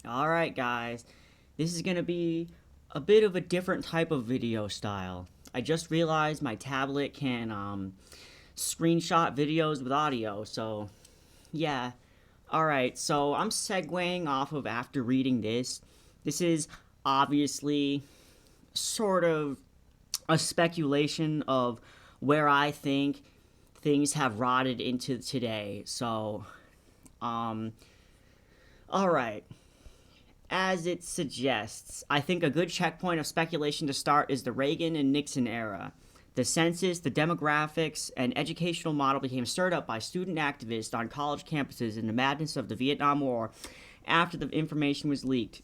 Alright, guys. This is gonna be a bit of a different type of video style. I just realized my tablet can screenshot videos with audio, so yeah. Alright, so I'm segueing off of after reading this. This is obviously sort of a speculation of where I think things have rotted into today. So, alright. As it suggests, I think a good checkpoint of speculation to start is the Reagan and Nixon era. The census, the demographics, and educational model became stirred up by student activists on college campuses in the madness of the Vietnam War after the information was leaked.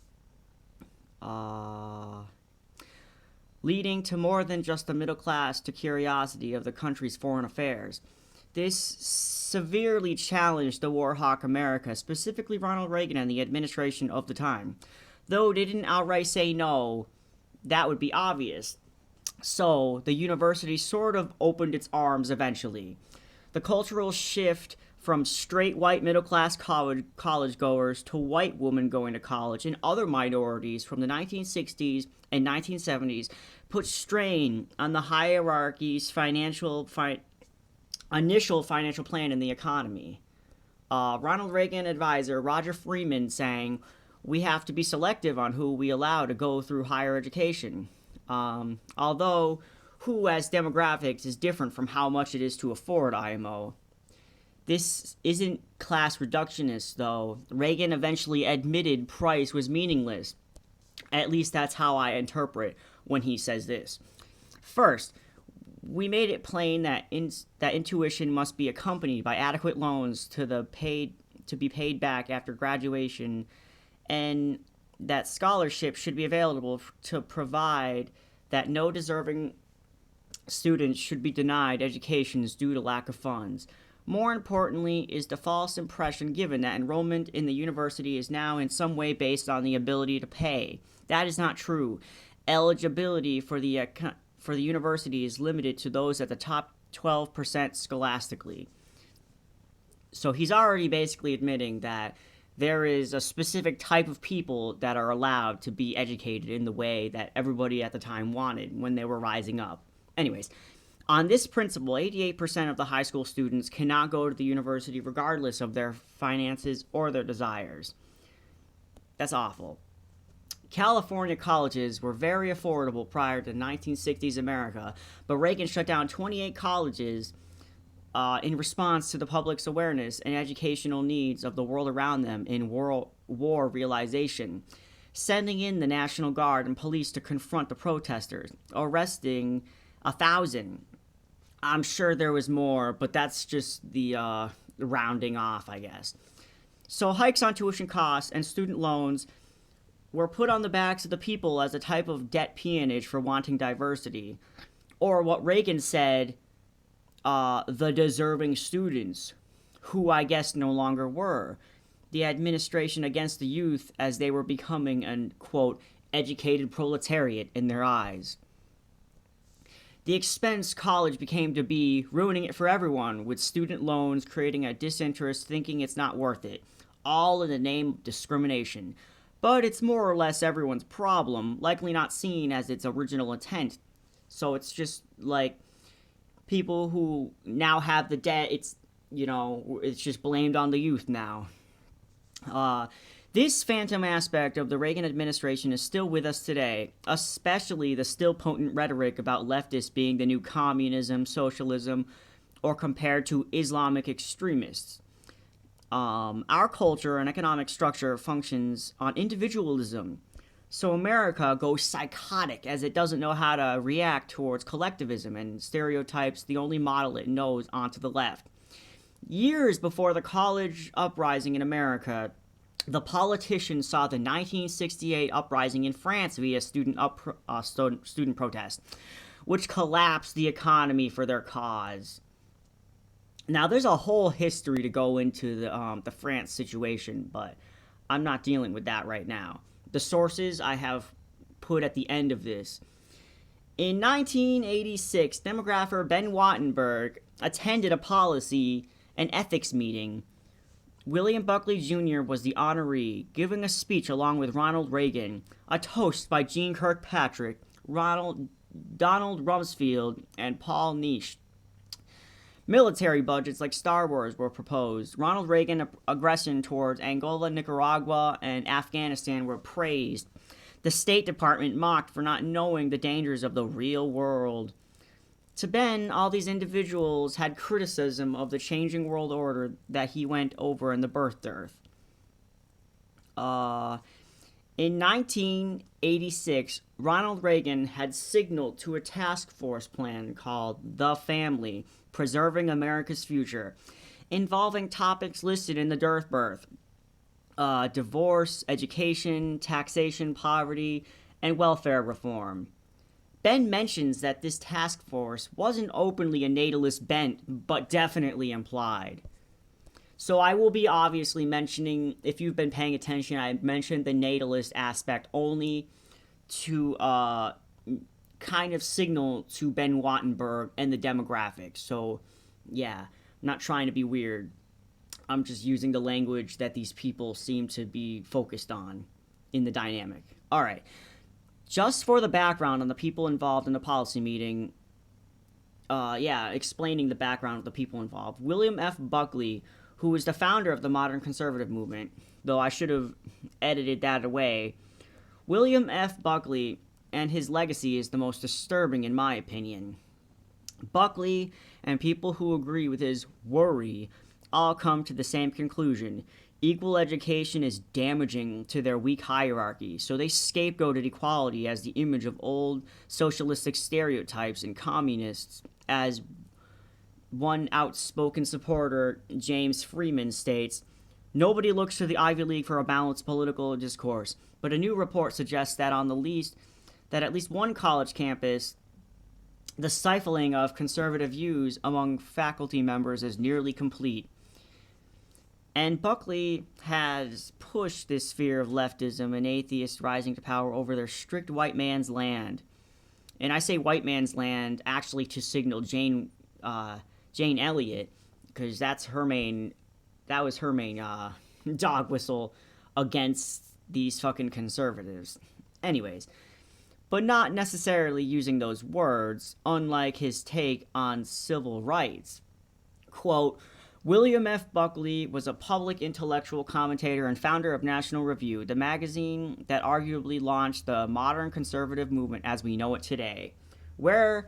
Leading to more than just the middle class to curiosity of the country's foreign affairs. This severely challenged the war hawk America, specifically Ronald Reagan and the administration of the time. Though they didn't outright say no, that would be obvious. So, the university sort of opened its arms eventually. The cultural shift from straight white middle class college goers to white women going to college and other minorities from the 1960s and 1970s put strain on the hierarchy's initial financial plan in the economy. Ronald Reagan advisor Roger Freeman saying, "We have to be selective on who we allow to go through higher education." Although who as demographics is different from how much it is to afford IMO. This isn't class reductionist, though. Reagan eventually admitted price was meaningless. At least that's how I interpret when he says this. First, we made it plain that that intuition must be accompanied by adequate loans to be paid back after graduation, and that scholarships should be available to provide that no deserving students should be denied educations due to lack of funds. More importantly is the false impression given that enrollment in the university is now in some way based on the ability to pay. That is not true. Eligibility for the university is limited to those at the top 12% scholastically. So he's already basically admitting that there is a specific type of people that are allowed to be educated in the way that everybody at the time wanted when they were rising up. Anyways, on this principle, 88% of the high school students cannot go to the university regardless of their finances or their desires. That's awful. California colleges were very affordable prior to 1960s America, but Reagan shut down 28 colleges in response to the public's awareness and educational needs of the world around them in war realization, sending in the National Guard and police to confront the protesters, arresting 1,000. I'm sure there was more, but that's just the rounding off, I guess. So hikes on tuition costs and student loans were put on the backs of the people as a type of debt peonage for wanting diversity. Or what Reagan said, the deserving students, who I guess no longer were. The administration against the youth as they were becoming an, quote, educated proletariat in their eyes. The expense college became to be, ruining it for everyone, with student loans creating a disinterest thinking it's not worth it, all in the name of discrimination. But it's more or less everyone's problem, likely not seen as its original intent. So it's just like people who now have the debt, it's just blamed on the youth now. This phantom aspect of the Reagan administration is still with us today, especially the still potent rhetoric about leftists being the new communism, socialism, or compared to Islamic extremists. Our culture and economic structure functions on individualism, so America goes psychotic as it doesn't know how to react towards collectivism and stereotypes the only model it knows onto the left. Years before the college uprising in America, the politicians saw the 1968 uprising in France via student protest, which collapsed the economy for their cause. Now, there's a whole history to go into the France situation, but I'm not dealing with that right now. The sources I have put at the end of this. In 1986, demographer Ben Wattenberg attended a policy and ethics meeting William Buckley Jr. was the honoree, giving a speech along with Ronald Reagan, a toast by Gene Kirkpatrick, Donald Rumsfeld, and Paul Nish. Military budgets like Star Wars were proposed. Ronald Reagan's aggression towards Angola, Nicaragua, and Afghanistan were praised. The State Department mocked for not knowing the dangers of the real world. To Ben, all these individuals had criticism of the changing world order that he went over in The Birth Dearth. In 1986, Ronald Reagan had signaled to a task force plan called The Family, Preserving America's Future, involving topics listed in the Dearth Birth: divorce, education, taxation, poverty, and welfare reform. Ben mentions that this task force wasn't openly a natalist bent, but definitely implied. So I will be obviously mentioning, if you've been paying attention, I mentioned the natalist aspect only to kind of signal to Ben Wattenberg and the demographics. So, yeah, I'm not trying to be weird. I'm just using the language that these people seem to be focused on in the dynamic. All right. Just for the background on the people involved in the policy meeting, explaining the background of the people involved. William F. Buckley, who was the founder of the modern conservative movement, though I should have edited that away. William F. Buckley and his legacy is the most disturbing in my opinion. Buckley and people who agree with his worry all come to the same conclusion. Equal education is damaging to their weak hierarchy, so they scapegoated equality as the image of old socialistic stereotypes and communists. As one outspoken supporter, James Freeman, states, "Nobody looks to the Ivy League for a balanced political discourse, but a new report suggests that at least one college campus, the stifling of conservative views among faculty members is nearly complete." And Buckley has pushed this fear of leftism and atheists rising to power over their strict white man's land. And I say white man's land actually to signal Jane Elliott, because that was her main dog whistle against these fucking conservatives. Anyways, but not necessarily using those words, unlike his take on civil rights. Quote, William F. Buckley was a public intellectual commentator and founder of National Review, the magazine that arguably launched the modern conservative movement as we know it today. Would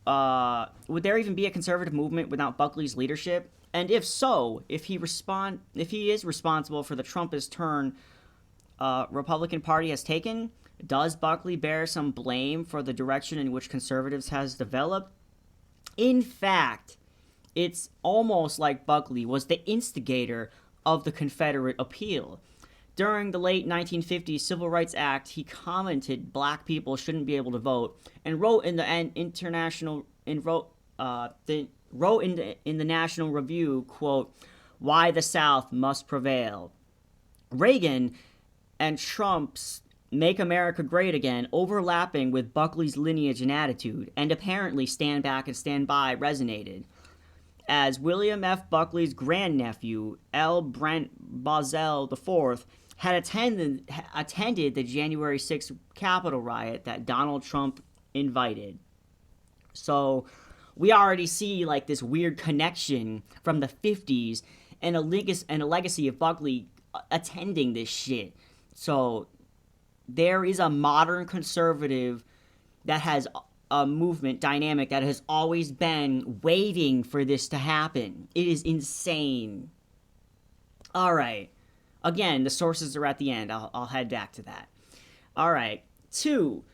there even be a conservative movement without Buckley's leadership? And if so, if he is responsible for the Trumpist turn Republican Party has taken, does Buckley bear some blame for the direction in which conservatives has developed? In fact, it's almost like Buckley was the instigator of the Confederate appeal. During the late 1950s Civil Rights Act, he commented black people shouldn't be able to vote, and wrote in the National Review, quote, "Why the South must prevail." Reagan and Trump's "Make America Great Again" overlapping with Buckley's lineage and attitude, and apparently Stand Back and Stand By resonated. As William F. Buckley's grandnephew, L. Brent Bozell IV, had attended the January 6th Capitol riot that Donald Trump invited. So we already see like this weird connection from the 50s and a legacy of Buckley attending this shit. So there is a modern conservative that has a movement dynamic that has always been waiting for this to happen. It is insane. All right. Again, the sources are at the end. I'll head back to that. All right. 2,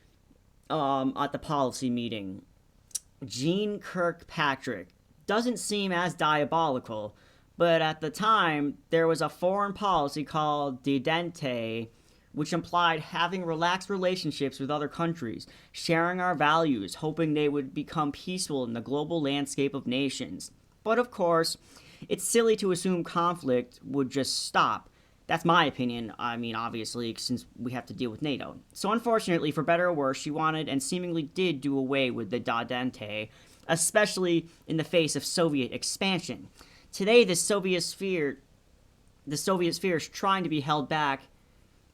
at the policy meeting, Gene Kirkpatrick doesn't seem as diabolical, but at the time, there was a foreign policy called Dedente, which implied having relaxed relationships with other countries, sharing our values, hoping they would become peaceful in the global landscape of nations. But of course, it's silly to assume conflict would just stop. That's my opinion, I mean, obviously, since we have to deal with NATO. So unfortunately, for better or worse, she wanted and seemingly did do away with the Dedente, especially in the face of Soviet expansion. Today, the Soviet sphere the Soviet sphere is trying to be held back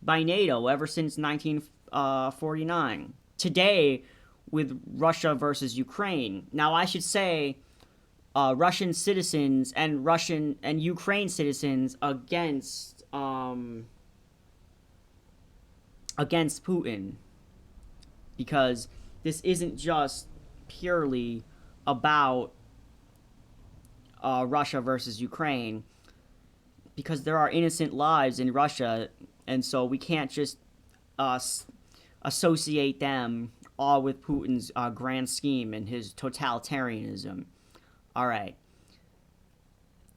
by NATO ever since 1949. Today, with Russia versus Ukraine. Now, I should say, Russian citizens and Ukraine citizens against Putin, because this isn't just purely about Russia versus Ukraine, because there are innocent lives in Russia, and so we can't just associate them all with Putin's grand scheme and his totalitarianism. All right.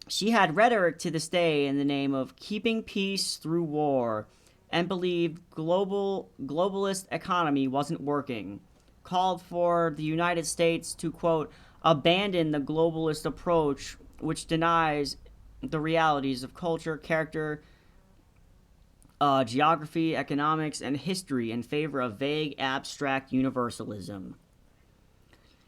She had rhetoric to this day in the name of keeping peace through war, and believed globalist economy wasn't working. Called for the United States to, quote, abandon the globalist approach, which denies the realities of culture, character, geography, economics, and history in favor of vague, abstract universalism.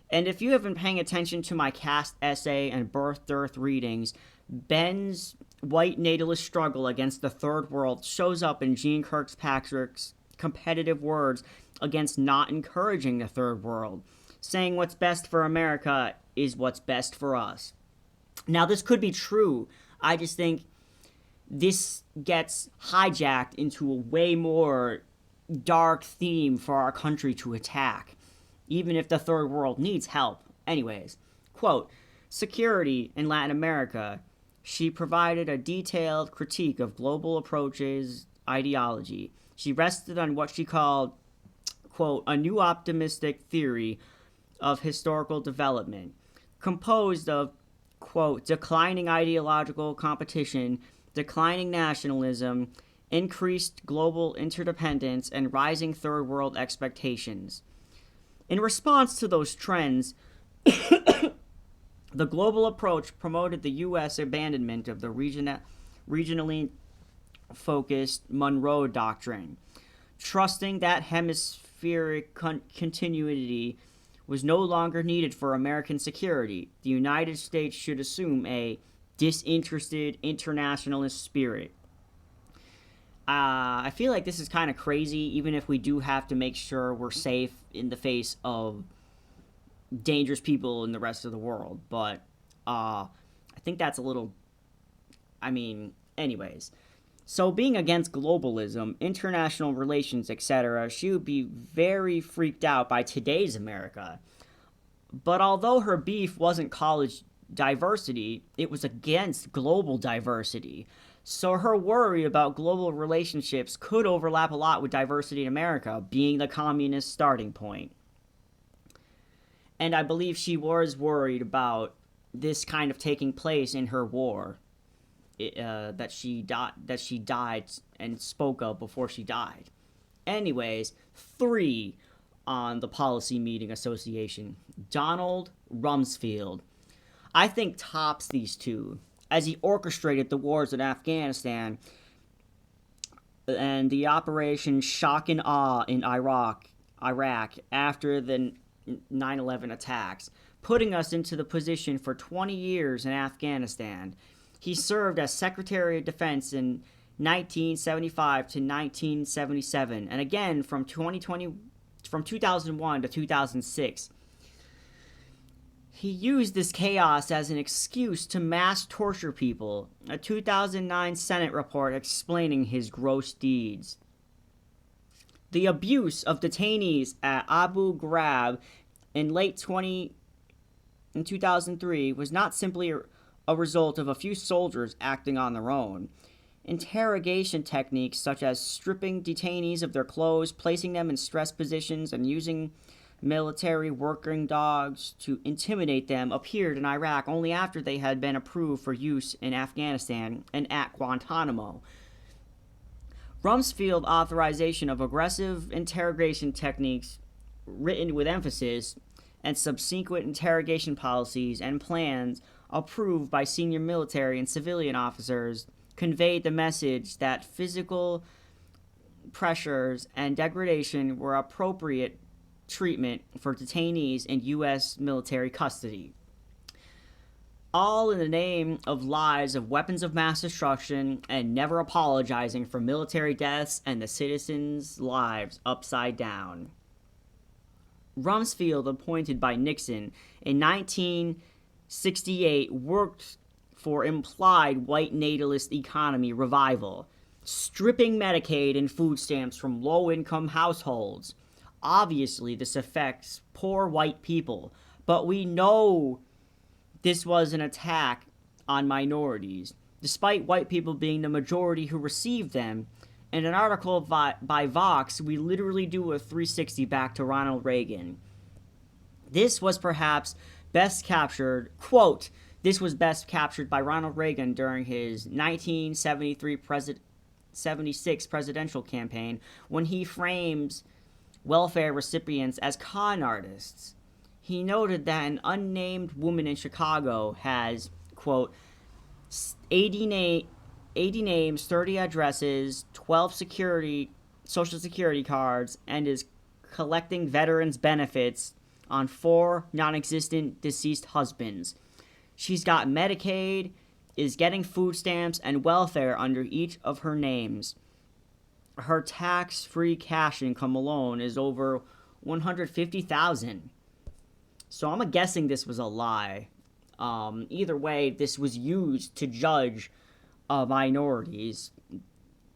And if you have been paying attention to my cast essay and birth dearth readings, Ben's white natalist struggle against the third world shows up in Jeane Kirkpatrick's competitive words against not encouraging the third world, saying what's best for America is what's best for us. Now, this could be true. I just think this gets hijacked into a way more dark theme for our country to attack, even if the third world needs help. Anyways, quote, security in Latin America. She provided a detailed critique of global approaches ideology. She rested on what she called, quote, a new optimistic theory of historical development, composed of, quote, declining ideological competition, declining nationalism, increased global interdependence, and rising third world expectations. In response to those trends, the global approach promoted the U.S. abandonment of the regionally focused Monroe Doctrine, trusting that hemispheric continuity was no longer needed for American security. The United States should assume a disinterested internationalist spirit. I feel like this is kind of crazy, even if we do have to make sure we're safe in the face of dangerous people in the rest of the world. But I think that's a little... anyways. So being against globalism, international relations, etc., she would be very freaked out by today's America. But although her beef wasn't college diversity, it was against global diversity. So her worry about global relationships could overlap a lot with diversity in America, being the communist starting point. And I believe she was worried about this kind of taking place in her war that she died and spoke of before she died. Anyways, 3 on the Policy Meeting Association. Donald Rumsfeld. I think tops these two, as he orchestrated the wars in Afghanistan and the Operation Shock and Awe in Iraq after the 9/11 attacks, putting us into the position for 20 years in Afghanistan. He served as Secretary of Defense in 1975 to 1977, and again from 2001 to 2006. He used this chaos as an excuse to mass torture people, a 2009 Senate report explaining his gross deeds. The abuse of detainees at Abu Ghraib in 2003 was not simply a result of a few soldiers acting on their own. Interrogation techniques such as stripping detainees of their clothes, placing them in stress positions, and using military working dogs to intimidate them appeared in Iraq only after they had been approved for use in Afghanistan and at Guantanamo. Rumsfeld authorization of aggressive interrogation techniques, written with emphasis, and subsequent interrogation policies and plans approved by senior military and civilian officers conveyed the message that physical pressures and degradation were appropriate treatment for detainees in U.S. military custody. all in the name of lies of weapons of mass destruction and never apologizing for military deaths and the citizens' lives upside down. Rumsfeld, appointed by Nixon in 1968, worked for implied white natalist economy revival, stripping Medicaid and food stamps from low-income households. Obviously, this affects poor white people, but we know this was an attack on minorities, despite white people being the majority who received them. In an article by Vox, we literally do a 360 back to Ronald Reagan. This was perhaps best captured, quote, this was best captured by Ronald Reagan during his 1976 presidential campaign when he frames welfare recipients as con artists. He noted that an unnamed woman in Chicago has, quote, 80 names, 30 addresses, 12 social security cards, and is collecting veterans' benefits on 4 non-existent deceased husbands. She's got Medicaid, is getting food stamps and welfare under each of her names. Her tax-free cash income alone is over $150,000. So I'm guessing this was a lie. Either way, this was used to judge minorities.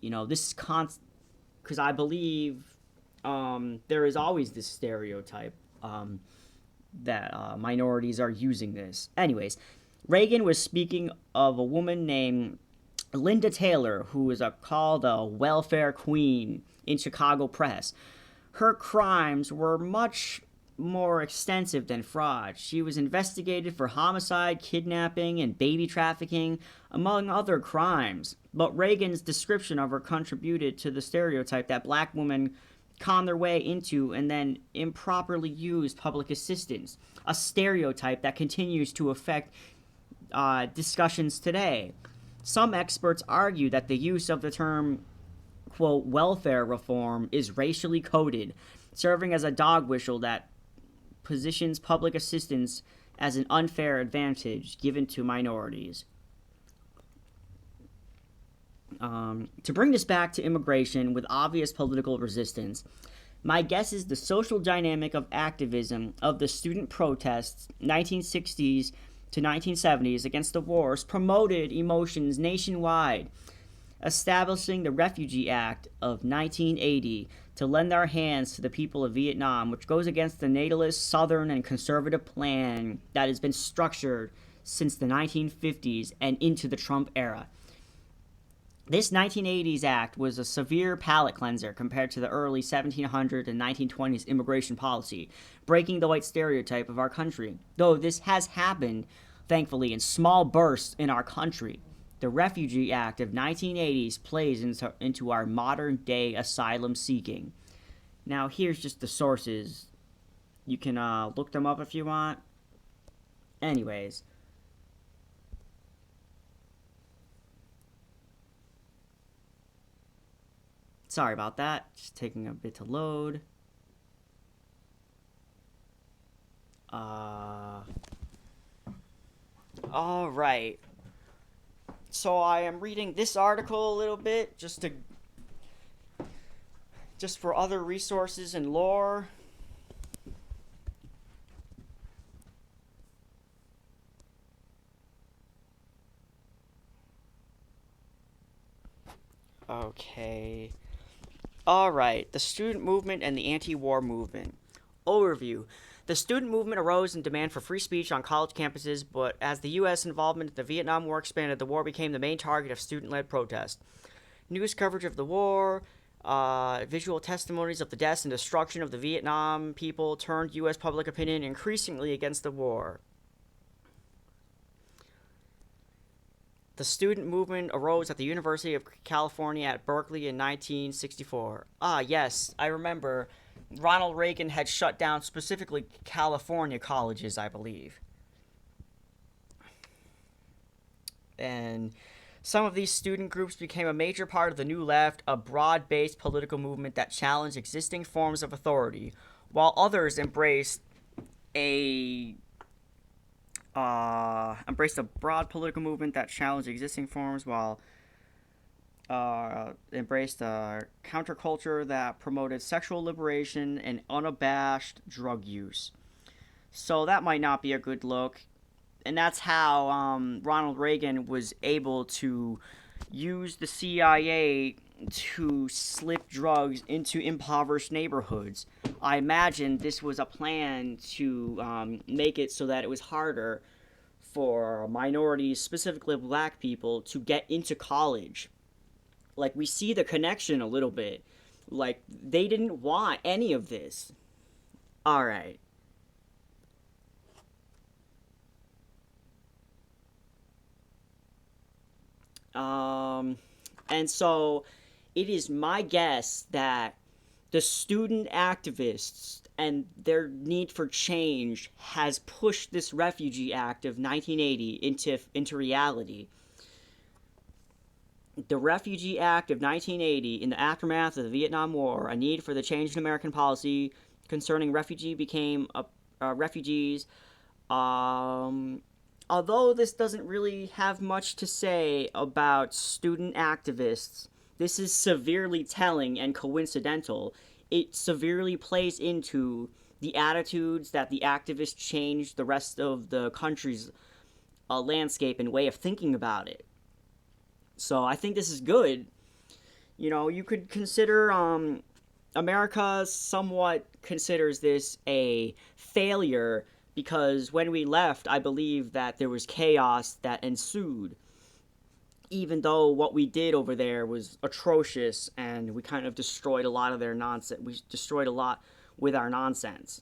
This is because I believe there is always this stereotype that minorities are using this. Anyways, Reagan was speaking of a woman named Linda Taylor, who is called a welfare queen in Chicago press. Her crimes were much more extensive than fraud. She was investigated for homicide, kidnapping, and baby trafficking, among other crimes. But Reagan's description of her contributed to the stereotype that black women con their way into and then improperly used public assistance, a stereotype that continues to affect discussions today. Some experts argue that the use of the term, quote, welfare reform is racially coded, serving as a dog whistle that positions public assistance as an unfair advantage given to minorities. To bring this back to immigration with obvious political resistance, my guess is the social dynamic of activism of the student protests 1960s to 1970s against the wars promoted emotions nationwide, establishing the Refugee Act of 1980 to lend their hands to the people of Vietnam, which goes against the natalist, southern, and conservative plan that has been structured since the 1950s and into the Trump era. This 1980s act was a severe palate cleanser compared to the early 1700s and 1920s immigration policy, breaking the white stereotype of our country. Though this has happened, thankfully, in small bursts in our country, the Refugee Act of 1980s plays into our modern-day asylum seeking. Now, here's just the sources. You can look them up if you want. Anyways. Sorry about that. Just taking a bit to load. Alright. So I am reading this article a little bit just for other resources and lore. Okay. Alright, the student movement and the anti-war movement. Overview. The student movement arose in demand for free speech on college campuses, but as the U.S. involvement in the Vietnam War expanded, the war became the main target of student-led protest. News coverage of the war, visual testimonies of the deaths and destruction of the Vietnam people turned U.S. public opinion increasingly against the war. The student movement arose at the University of California at Berkeley in 1964. Yes, I remember. Ronald Reagan had shut down specifically California colleges, I believe. And some of these student groups became a major part of the New Left, a broad-based political movement that challenged existing forms of authority, while others embraced a embraced a broad political movement that challenged existing forms while embraced a counterculture that promoted sexual liberation and unabashed drug use. So that might not be a good look. And that's how Ronald Reagan was able to use the CIA to slip drugs into impoverished neighborhoods. I imagine this was a plan to make it so that it was harder for minorities, specifically black people, to get into college. Like, we see the connection a little bit. Like, they didn't want any of this. Alright. Um, and so it is my guess that the student activists and their need for change has pushed this Refugee Act of 1980 into reality. The Refugee Act of 1980, in the aftermath of the Vietnam War, a need for the change in American policy concerning refugees. Um, Although this doesn't really have much to say about student activists, this is severely telling and coincidental. It severely plays into the attitudes that the activists changed the rest of the country's landscape and way of thinking about it. So I think this is good. You know, you could consider America somewhat considers this a failure because when we left, I believe that there was chaos that ensued. Even though what we did over there was atrocious and we kind of destroyed a lot of their nonsense, we destroyed a lot with our nonsense.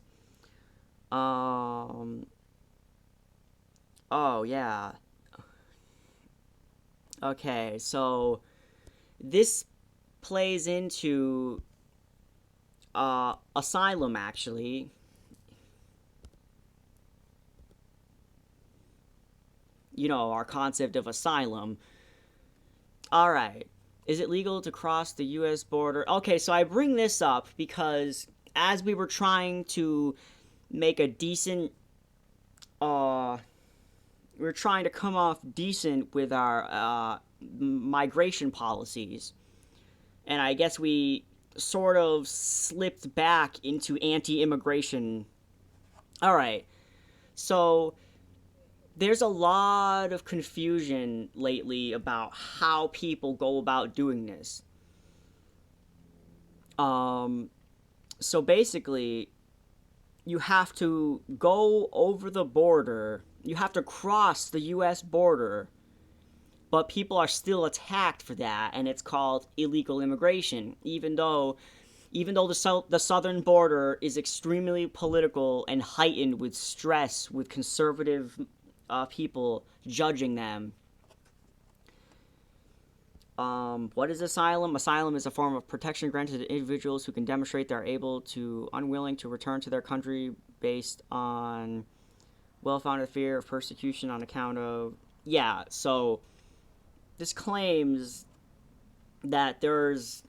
Um. Oh yeah. Okay, so this plays into asylum actually. You know, our concept of asylum. All right. Is it legal to cross the US border? Okay, so I bring this up because as we were trying to make a decent uh we are trying to come off decent with our migration policies. And I guess we sort of slipped back into anti-immigration. All right. So there's a lot of confusion lately about how people go about doing this. Um, so basically, you have to go over the border. You have to cross the U.S. border, but people are still attacked for that, and it's called illegal immigration. Even though the southern border is extremely political and heightened with stress, with conservative people judging them. What is asylum? Asylum is a form of protection granted to individuals who can demonstrate they're unwilling to return to their country based on well-founded fear of persecution on account of. Yeah, so this claims that there's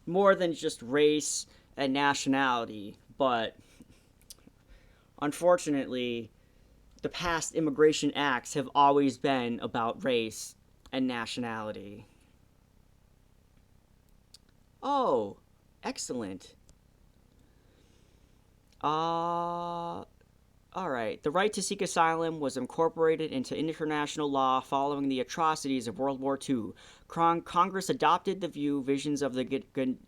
more than just race and nationality, but unfortunately, the past immigration acts have always been about race and nationality. Oh, excellent. Uh, Alright. The right to seek asylum was incorporated into international law following the atrocities of World War II. Congress adopted the visions of the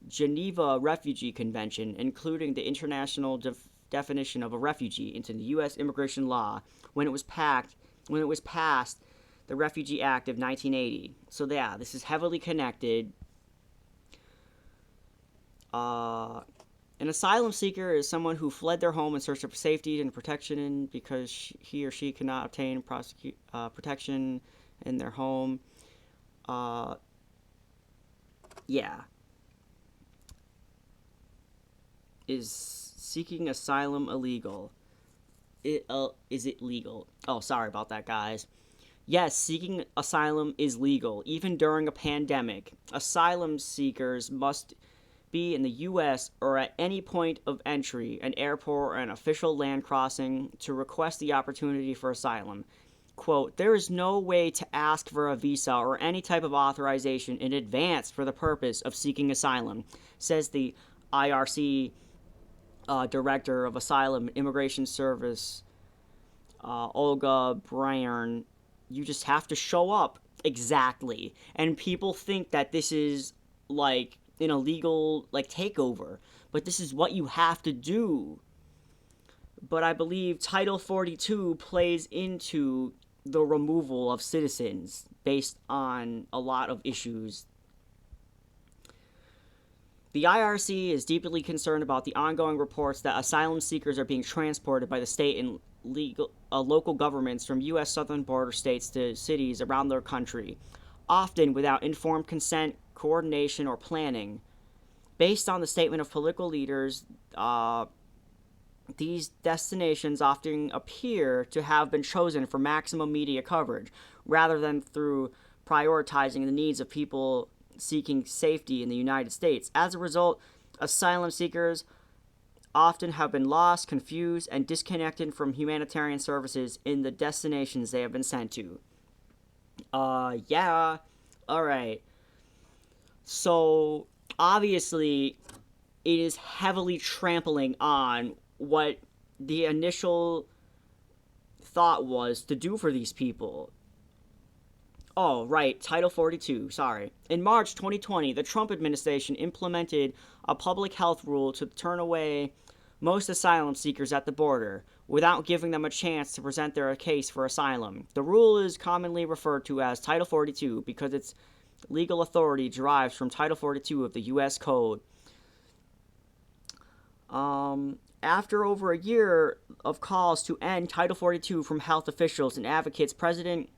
Geneva Refugee Convention, including the international definition of a refugee, into the U.S. immigration law when it was passed the Refugee Act of 1980. So yeah, this is heavily connected. Uh, an asylum seeker is someone who fled their home in search of safety and protection because he or she cannot obtain protection in their home. Uh, yeah. Is seeking asylum illegal? Is it legal? Oh, sorry about that, guys. Yes, seeking asylum is legal, even during a pandemic. Asylum seekers must be in the U.S. or at any point of entry, an airport, or an official land crossing, to request the opportunity for asylum. Quote, there is no way to ask for a visa or any type of authorization in advance for the purpose of seeking asylum, says the IRC Director of Asylum Immigration Service, Olga Bryan. You just have to show up. Exactly. And people think that this is like an illegal takeover, but this is what you have to do. But I believe Title 42 plays into the removal of citizens based on a lot of issues. The IRC is deeply concerned about the ongoing reports that asylum seekers are being transported by the state and local governments from U.S. southern border states to cities around their country, often without informed consent, coordination, or planning. Based on the statement of political leaders, these destinations often appear to have been chosen for maximum media coverage, rather than through prioritizing the needs of people seeking safety in the United States. As a result, asylum seekers often have been lost, confused, and disconnected from humanitarian services in the destinations they have been sent to. Yeah. Alright. So, obviously, it is heavily trampling on what the initial thought was to do for these people. Oh, right, Title 42, sorry. In March 2020, the Trump administration implemented a public health rule to turn away most asylum seekers at the border without giving them a chance to present their case for asylum. The rule is commonly referred to as Title 42 because its legal authority derives from Title 42 of the U.S. Code. After over a year of calls to end Title 42 from health officials and advocates, President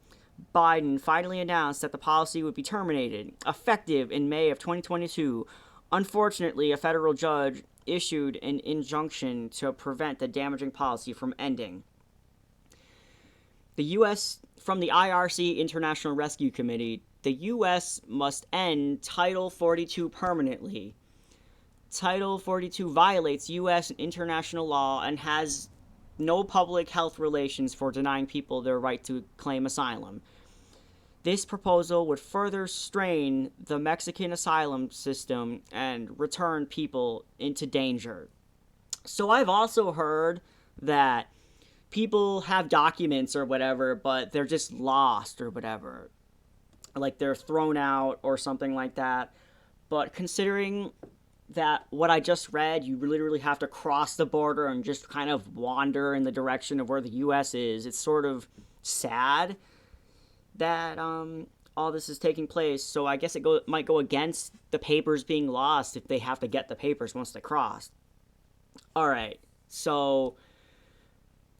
Biden finally announced that the policy would be terminated, effective in May of 2022. Unfortunately, a federal judge issued an injunction to prevent the damaging policy from ending. The U.S. From the IRC International Rescue Committee, the U.S. must end Title 42 permanently. Title 42 violates U.S. and international law and has no public health relations for denying people their right to claim asylum. This proposal would further strain the Mexican asylum system and return people into danger. So I've also heard that people have documents or whatever, but they're just lost or whatever. Like they're thrown out or something like that. But considering that what I just read, you literally have to cross the border and just kind of wander in the direction of where the U.S. is. It's sort of sad that all this is taking place. So I guess it might go against the papers being lost if they have to get the papers once they cross. All right, so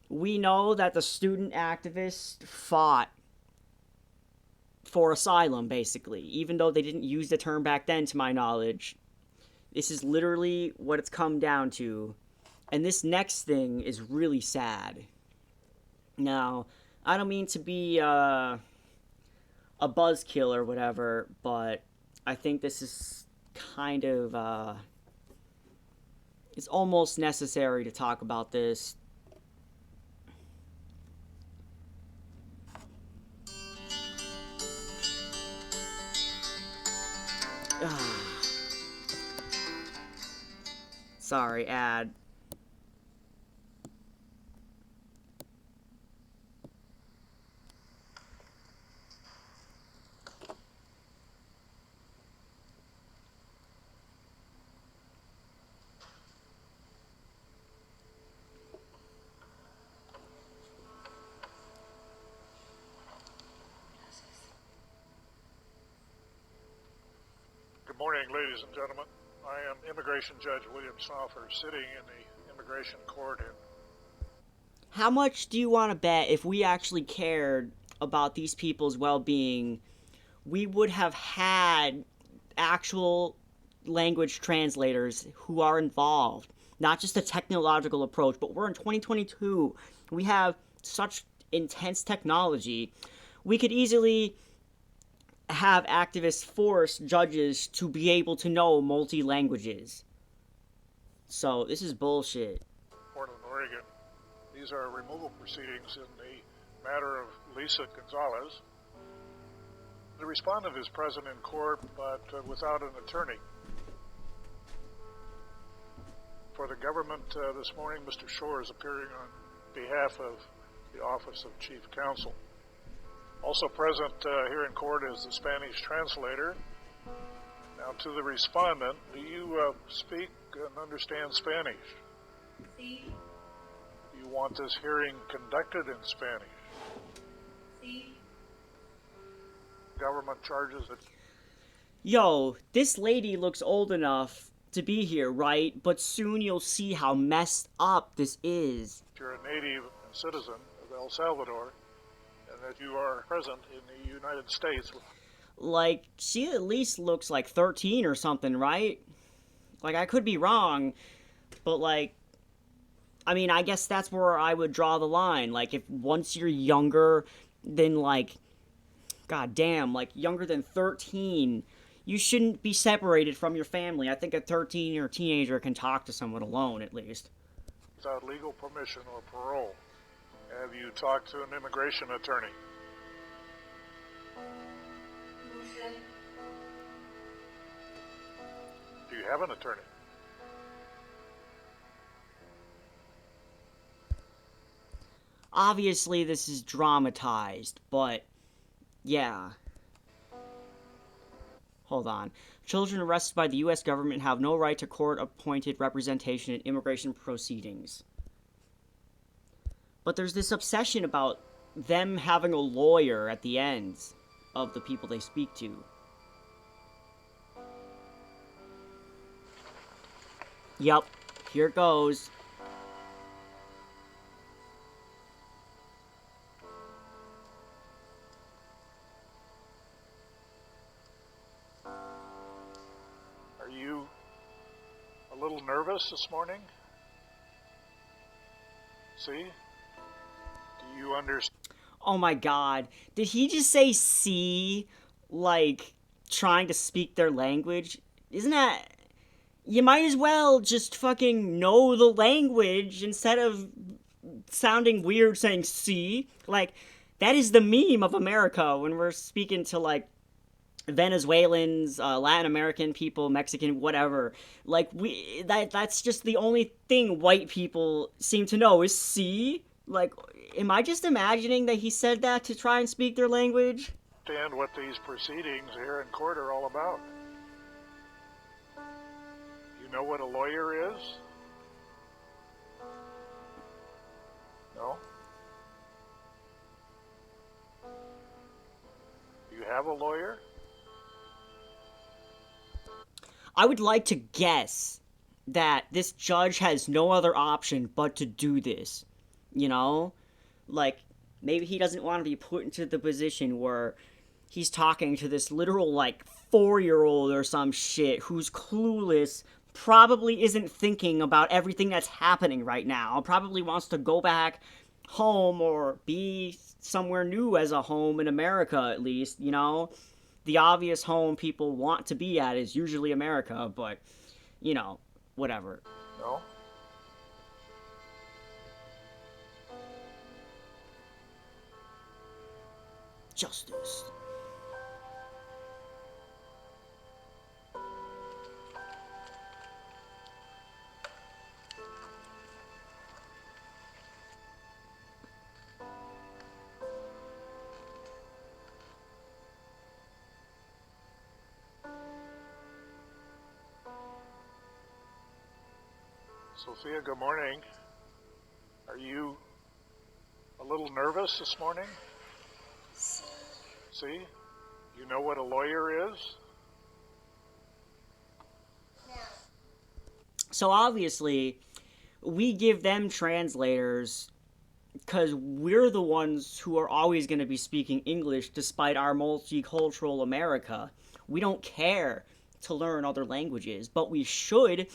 we know that the student activists fought for asylum, basically, even though they didn't use the term back then, to my knowledge. This is literally what it's come down to. And this next thing is really sad. Now, I don't mean to be a buzzkill or whatever, but I think this is kind of, it's almost necessary to talk about this. Sorry, ad. Good morning, ladies and gentlemen. I am Immigration Judge William Salfer, sitting in the Immigration Court in... How much do you want to bet if we actually cared about these people's well-being, we would have had actual language translators who are involved? Not just a technological approach, but we're in 2022. We have such intense technology. We could easily have activists force judges to be able to know multi languages. So this is bullshit. Portland, Oregon. These are removal proceedings in the matter of Lisa Gonzalez. The respondent is present in court, but without an attorney. For the government this morning, Mr. Shore is appearing on behalf of the Office of Chief Counsel. Also present here in court is the Spanish translator. Now, to the respondent, do you speak and understand Spanish? Sí. Do you want this hearing conducted in Spanish? Sí. Government charges it. Yo, this lady looks old enough to be here, right? But soon you'll see how messed up this is. You're a native and citizen of El Salvador, and that you are present in the United States. Like, she at least looks like 13 or something, right? Like, I could be wrong, but like, I mean, I guess that's where I would draw the line. Like, if once you're younger than, like, god damn, like, younger than 13, you shouldn't be separated from your family. I think a 13-year teenager can talk to someone alone, at least. Without legal permission or parole. Have you talked to an immigration attorney? No sé. Do you have an attorney? Obviously, this is dramatized, but yeah. Hold on. Children arrested by the U.S. government have no right to court-appointed representation in immigration proceedings. But there's this obsession about them having a lawyer at the end of the people they speak to. Yup, here it goes. Are you a little nervous this morning? See? Do you understand? Oh my god. Did he just say C, like, trying to speak their language? Isn't that... You might as well just fucking know the language instead of sounding weird saying C. Like, that is the meme of America when we're speaking to, like, Venezuelans, Latin American people, Mexican, whatever. Like, that's just the only thing white people seem to know is C. Like, am I just imagining that he said that to try and speak their language? Understand what these proceedings here in court are all about? You know what a lawyer is? No? Do you have a lawyer? I would like to guess that this judge has no other option but to do this. You know? Like, maybe he doesn't want to be put into the position where he's talking to this literal, like, 4-year-old or some shit who's clueless, probably isn't thinking about everything that's happening right now, probably wants to go back home or be somewhere new as a home in America, at least, you know? The obvious home people want to be at is usually America, but, you know, whatever. No? Justice. Sophia, good morning. Are you a little nervous this morning? See? You know what a lawyer is? So obviously, we give them translators because we're the ones who are always going to be speaking English despite our multicultural America. We don't care to learn other languages, but we should,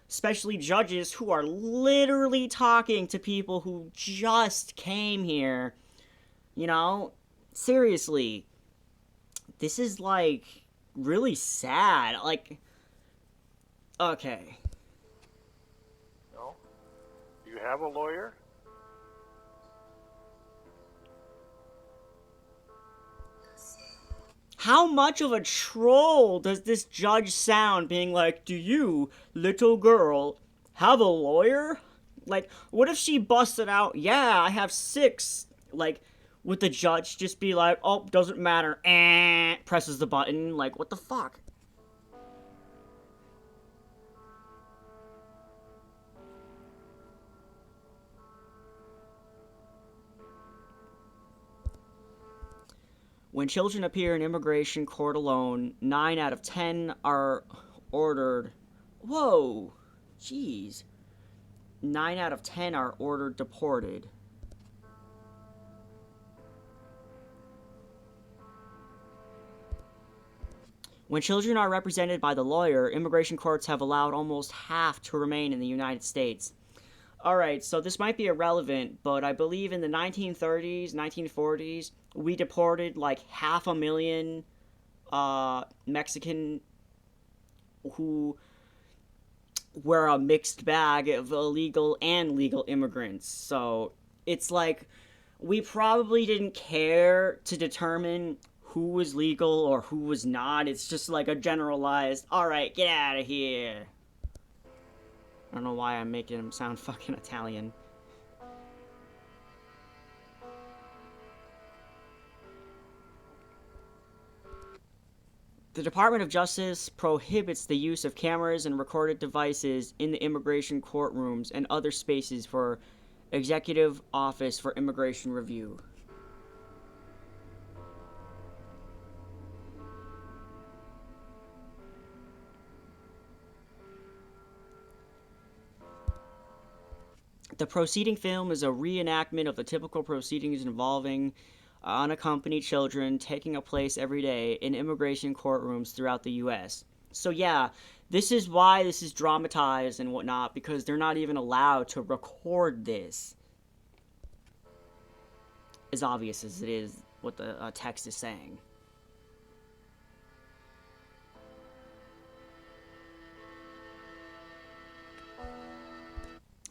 especially judges who are literally talking to people who just came here. You know? Seriously. This is like really sad. Like, okay. No? You have a lawyer? How much of a troll does this judge sound being like, do you, little girl, have a lawyer? Like, what if she busted out, yeah, I have 6? Like, would the judge just be like, oh, doesn't matter, presses the button? Like, what the fuck? When children appear in immigration court alone, 9 out of 10 are ordered. Whoa! Jeez. 9 out of 10 are ordered deported. When children are represented by the lawyer, immigration courts have allowed almost half to remain in the United States. Alright, so this might be irrelevant, but I believe in the 1930s, 1940s, we deported like 500,000 Mexican who were a mixed bag of illegal and legal immigrants. So it's like we probably didn't care to determine who was legal or who was not. It's just like a generalized, alright, get out of here. I don't know why I'm making him sound fucking Italian. The Department of Justice prohibits the use of cameras and recorded devices in the immigration courtrooms and other spaces for Executive Office for Immigration Review. The proceeding film is a reenactment of the typical proceedings involving unaccompanied children taking a place every day in immigration courtrooms throughout the U.S. So yeah, this is why this is dramatized and whatnot, because they're not even allowed to record this. As obvious as it is what the text is saying.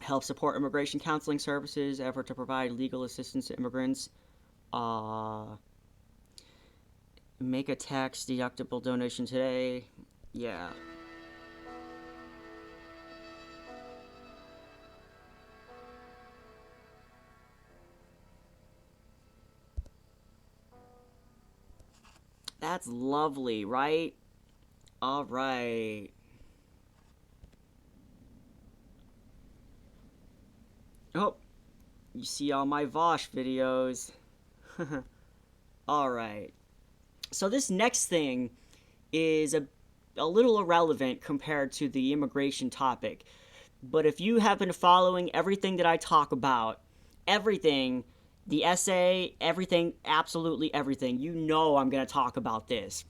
Help support immigration counseling services, effort to provide legal assistance to immigrants. Make a tax deductible donation today. Yeah. That's lovely, right? Alright. Oh, you see all my Vosh videos. Alright. So this next thing is a little irrelevant compared to the immigration topic. But if you have been following everything that I talk about, everything, the essay, everything, absolutely everything, you know I'm going to talk about this.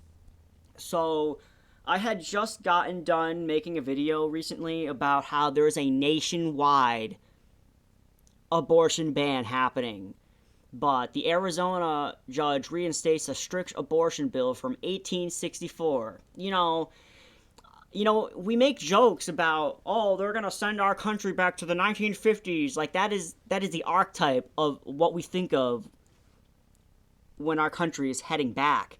So I had just gotten done making a video recently about how there's a nationwide abortion ban happening. But the Arizona judge reinstates a strict abortion bill from 1864. You know, we make jokes about, oh, they're gonna send our country back to the 1950s. Like that is the archetype of what we think of when our country is heading back.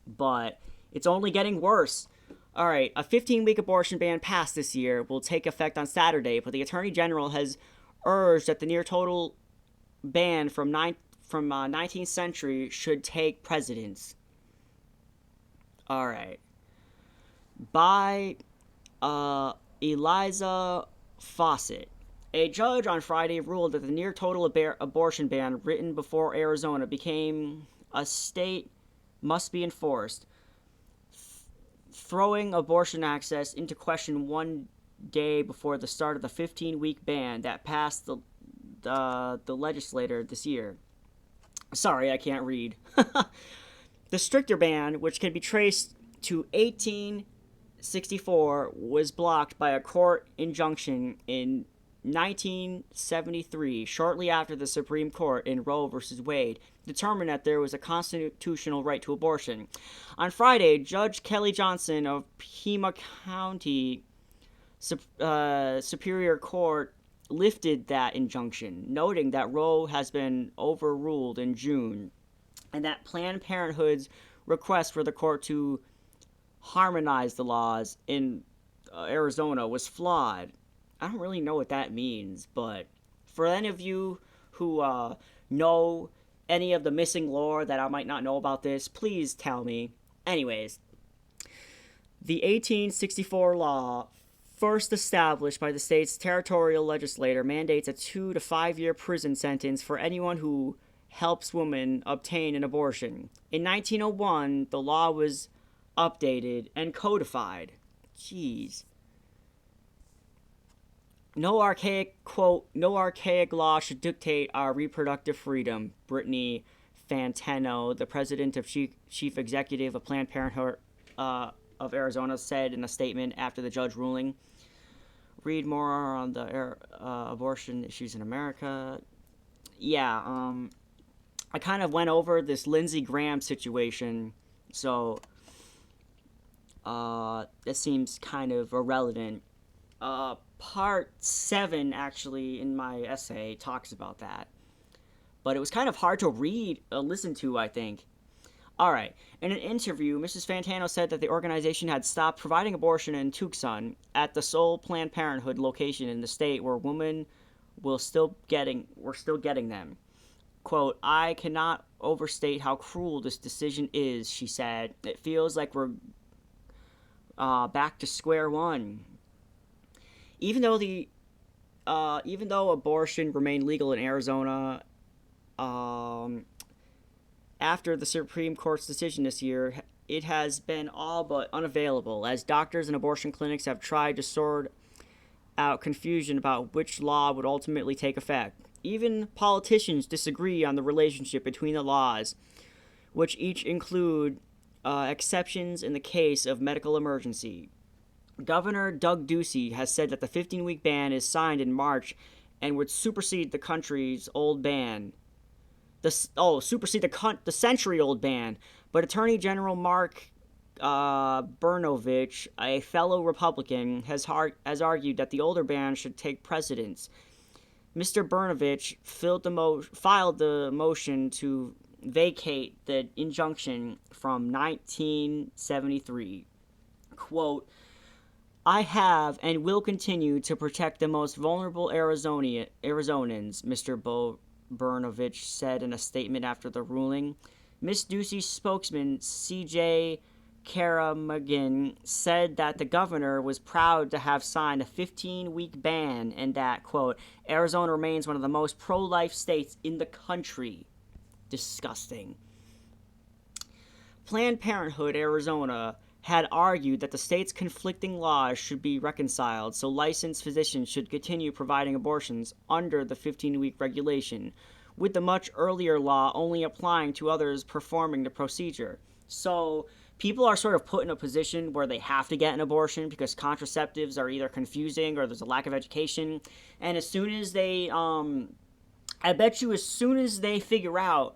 But it's only getting worse. Alright, a 15-week abortion ban passed this year will take effect on Saturday, but the Attorney General has urged that the near total ban from 19th century should take precedence. Alright. By Eliza Fawcett. A judge on Friday ruled that the near total abortion ban written before Arizona became a state must be enforced, throwing abortion access into question one day before the start of the 15-week ban that passed the legislature this year. Sorry, I can't read. The stricter ban, which can be traced to 1864, was blocked by a court injunction in 1973, shortly after the Supreme Court in Roe v. Wade determined that there was a constitutional right to abortion. On Friday, Judge Kelly Johnson of Pima County Superior Court lifted that injunction, noting that Roe has been overruled in June and that Planned Parenthood's request for the court to harmonize the laws in Arizona was flawed. I don't really know what that means, but for any of you who know any of the missing lore that I might not know about this, please tell me. Anyways, the 1864 law, first established by the state's territorial legislature, mandates a 2 to 5 year prison sentence for anyone who helps women obtain an abortion. In 1901, the law was updated and codified. Jeez. No archaic law should dictate our reproductive freedom, Brittany Fantano, the president of chief executive of Planned Parenthood of Arizona, said in a statement after the judge ruling. Read more on the abortion issues in America. Yeah, I kind of went over this Lindsey Graham situation, so it seems kind of irrelevant. Part 7, actually, in my essay, talks about that. But it was kind of hard to listen to, I think. Alright, in an interview, Mrs. Fantano said that the organization had stopped providing abortion in Tucson, at the sole Planned Parenthood location in the state where women were still getting them. Quote, I cannot overstate how cruel this decision is, she said. It feels like we're back to square one. Even though abortion remained legal in Arizona, after the Supreme Court's decision this year, it has been all but unavailable, as doctors and abortion clinics have tried to sort out confusion about which law would ultimately take effect. Even politicians disagree on the relationship between the laws, which each include exceptions in the case of medical emergency. Governor Doug Ducey has said that the 15-week ban is signed in March and would supersede the country's old ban. Supersede the century-old ban. But Attorney General Mark Brnovich, a fellow Republican, has argued that the older ban should take precedence. Mr. Brnovich filed the motion to vacate the injunction from 1973. Quote, I have and will continue to protect the most vulnerable Arizonans, Mr. Brnovich said in a statement after the ruling. Ms. Ducey's spokesman, C.J. Karamagin, said that the governor was proud to have signed a 15-week ban and that, quote, Arizona remains one of the most pro-life states in the country. Disgusting. Planned Parenthood Arizona had argued that the state's conflicting laws should be reconciled so licensed physicians should continue providing abortions under the 15-week regulation, with the much earlier law only applying to others performing the procedure. So people are sort of put in a position where they have to get an abortion because contraceptives are either confusing or there's a lack of education. And as soon as they, I bet you as soon as they figure out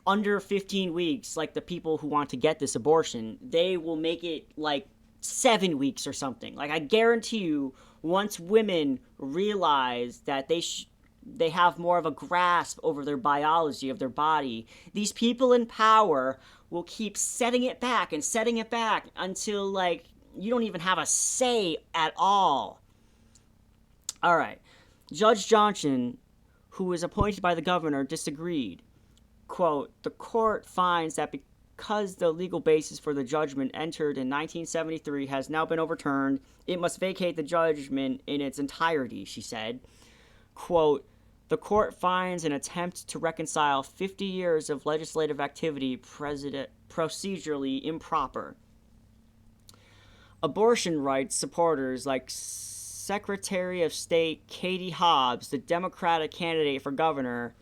under 15 weeks, like the people who want to get this abortion, they will make it like 7 weeks or something. Like I guarantee you, once women realize that they have more of a grasp over their biology of their body, these people in power will keep setting it back until like you don't even have a say at all. All right. Judge Johnson, who was appointed by the governor, disagreed. Quote, the court finds that because the legal basis for the judgment entered in 1973 has now been overturned, it must vacate the judgment in its entirety, she said. Quote, the court finds an attempt to reconcile 50 years of legislative activity procedurally improper. Abortion rights supporters like Secretary of State Katie Hobbs, the Democratic candidate for governor,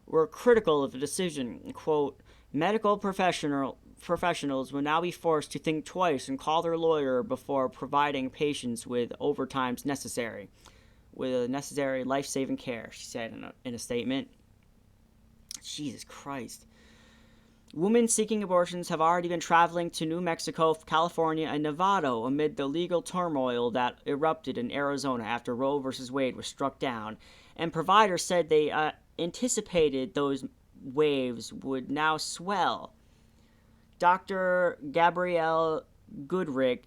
were critical of the decision. Quote, medical professionals will now be forced to think twice and call their lawyer before providing patients with overtimes necessary. with necessary life-saving care, she said in a statement. Jesus Christ. Women seeking abortions have already been traveling to New Mexico, California, and Nevada amid the legal turmoil that erupted in Arizona after Roe v. Wade was struck down. And providers said they anticipated those waves would now swell. Dr. Gabrielle Goodrick,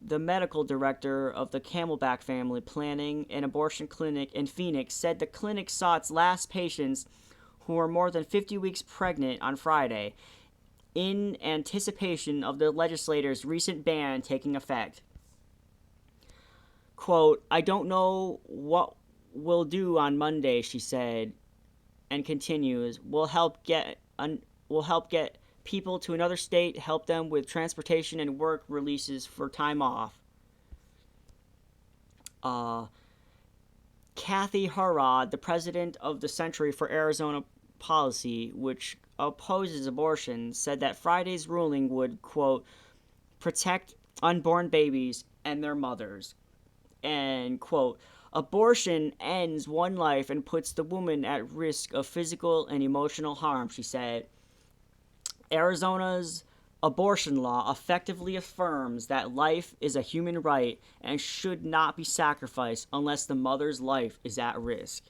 the medical director of the Camelback Family Planning and Abortion Clinic in Phoenix, said the clinic saw its last patients who were more than 50 weeks pregnant on Friday, in anticipation of the legislators' recent ban taking effect. Quote, "I don't know what we'll do on Monday," she said, and continues, we'll help get people to another state, help them with transportation and work releases for time off." Kathy Hurrod, the president of the Center for Arizona Policy, which opposes abortion, said that Friday's ruling would, quote, "protect unborn babies and their mothers." And, quote, "Abortion ends one life and puts the woman at risk of physical and emotional harm," she said. Arizona's abortion law effectively affirms that life is a human right and should not be sacrificed unless the mother's life is at risk.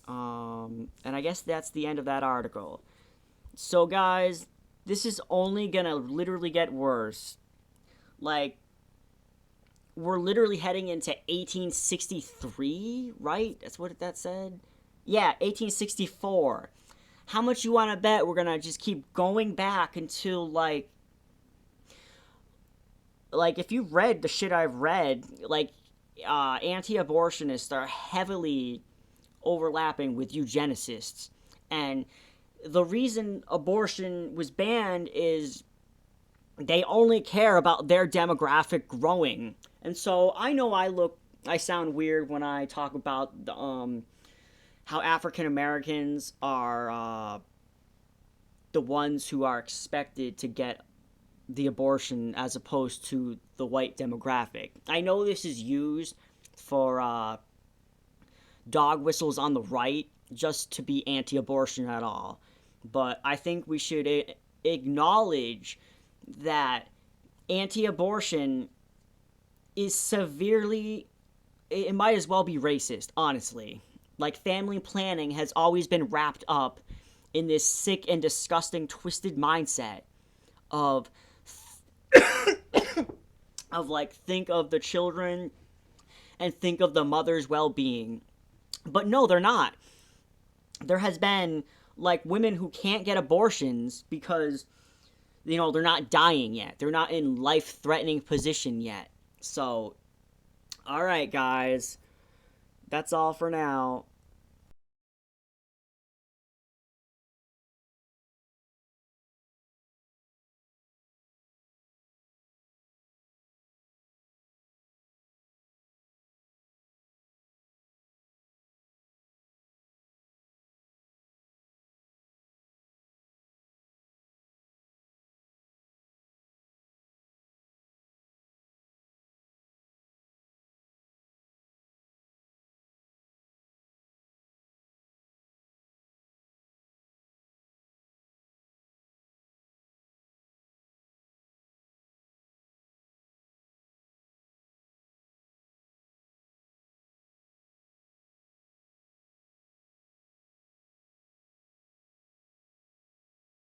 And I guess that's the end of that article. So, guys, this is only gonna literally get worse. Like, we're literally heading into 1863, right? That's what that said? Yeah, 1864. How much you want to bet we're going to just keep going back until, like, if you've read the shit I've read, like, anti-abortionists are heavily overlapping with eugenicists. And the reason abortion was banned is they only care about their demographic growing. And so I know I sound weird when I talk about the, how African Americans are the ones who are expected to get the abortion as opposed to the white demographic. I know this is used for dog whistles on the right just to be anti-abortion at all. But I think we should acknowledge that anti-abortion is severely, it might as well be racist, honestly. Like, family planning has always been wrapped up in this sick and disgusting twisted mindset of like, think of the children and think of the mother's well-being. But no, they're not. There has been, like, women who can't get abortions because, you know, they're not dying yet. They're not in life-threatening position yet. So, alright, guys. That's all for now.